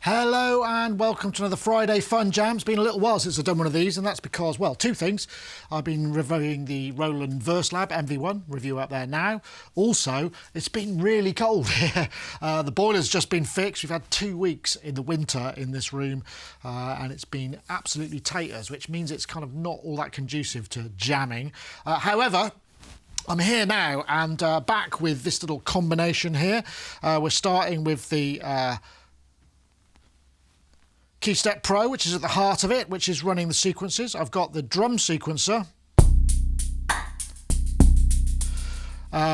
Hello and welcome to another Friday Fun Jam. It's been a little while since I've done one of these, and that's because, well, two things. I've been reviewing the Roland VerseLab MV1, review up there now. Also, it's been really cold here. The boiler's just been fixed. We've had 2 weeks in the winter in this room, and it's been absolutely taters, which means it's kind of not all that conducive to jamming. However, I'm here now and back with this little combination here. We're starting with the Keystep Pro, which is at the heart of it, which is running the sequences. I've got the drum sequencer,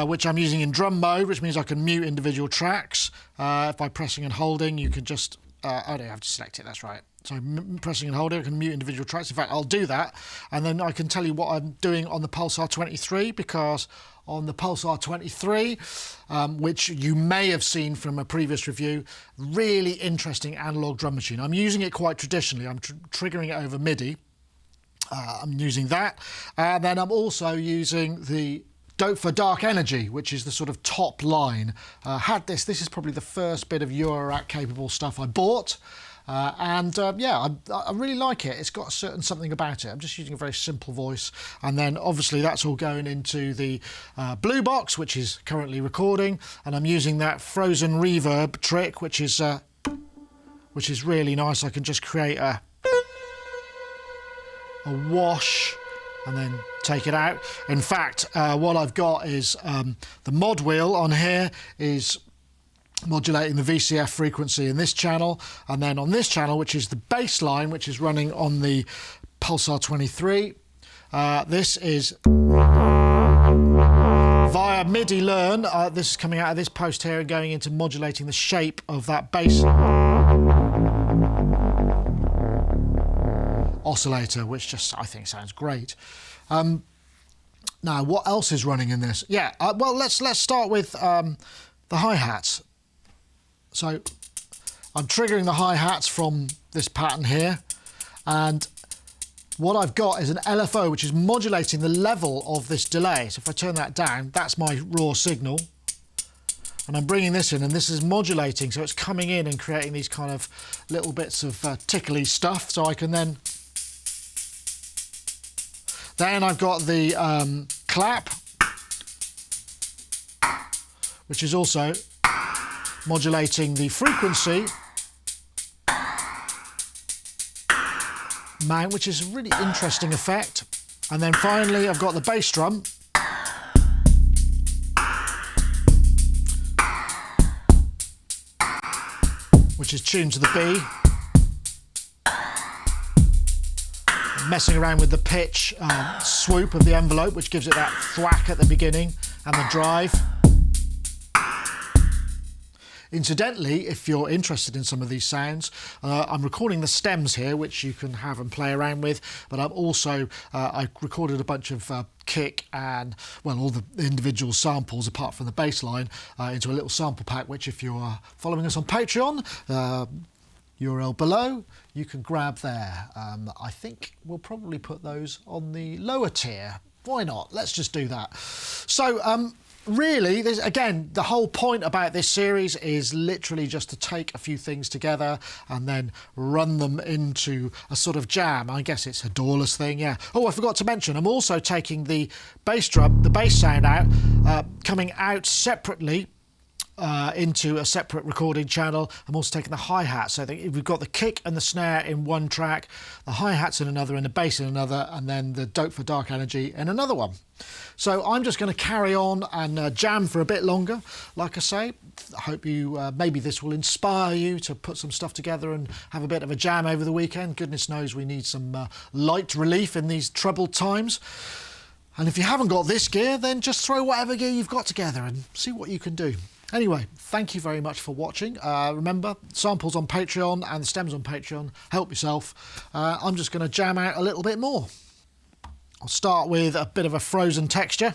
which I'm using in drum mode, which means I can mute individual tracks. By pressing and holding, you can just... I don't have to select it, that's right. So pressing and holding, I can mute individual tracks. In fact, I'll do that, and then I can tell you what I'm doing on the Pulsar-23, because on the Pulsar-23, which you may have seen from a previous review, really interesting analog drum machine. I'm using it quite traditionally. I'm triggering it over MIDI. I'm using that. And then I'm also using the Doepfer Dark Energy, which is the sort of top line. This is probably the first bit of Eurorack capable stuff I bought. Yeah, I really like it. It's got a certain something about it. I'm just using a very simple voice. And then obviously that's all going into the BlueBox, which is currently recording. And I'm using that frozen reverb trick, which is really nice. I can just create a wash and then take it out. In fact, what I've got is the mod wheel on here is modulating the VCF frequency in this channel, and then on this channel, which is the bass line, which is running on the Pulsar-23, this is via MIDI learn. This is coming out of this post here and going into modulating the shape of that bass oscillator, which just, I think, sounds great. Now, what else is running in this? Yeah, well, let's start with the hi-hats. So I'm triggering the hi-hats from this pattern here, and what I've got is an LFO which is modulating the level of this delay. So if I turn that down, that's my raw signal, and I'm bringing this in, and this is modulating, so it's coming in and creating these kind of little bits of tickly stuff. So I can then I've got the clap, which is also modulating the frequency mount, which is a really interesting effect. And then finally I've got the bass drum, which is tuned to the B. Messing around with the pitch swoop of the envelope, which gives it that thwack at the beginning, and the drive. Incidentally, if you're interested in some of these sounds, I'm recording the stems here, which you can have and play around with, but I'm also, I recorded a bunch of kick and, well, all the individual samples apart from the bass line into a little sample pack, which if you are following us on Patreon, URL below, you can grab there. I think we'll probably put those on the lower tier. Why not? Let's just do that. So, really, again, the whole point about this series is literally just to take a few things together and then run them into a sort of jam. I guess it's a doorless thing, yeah. Oh, I forgot to mention, I'm also taking the bass drum, the bass sound out, coming out separately into a separate recording channel. I'm also taking the hi-hat, so we've got the kick and the snare in one track, the hi-hats in another, and the bass in another, and then the Doepfer Dark Energy in another one. So I'm just going to carry on and jam for a bit longer. Like I say, I hope you maybe this will inspire you to put some stuff together and have a bit of a jam over the weekend. Goodness knows we need some light relief in these troubled times. And if you haven't got this gear, then just throw whatever gear you've got together and see what you can do. Anyway, thank you very much for watching. Remember, samples on Patreon and the stems on Patreon. Help yourself. I'm just going to jam out a little bit more. I'll start with a bit of a frozen texture.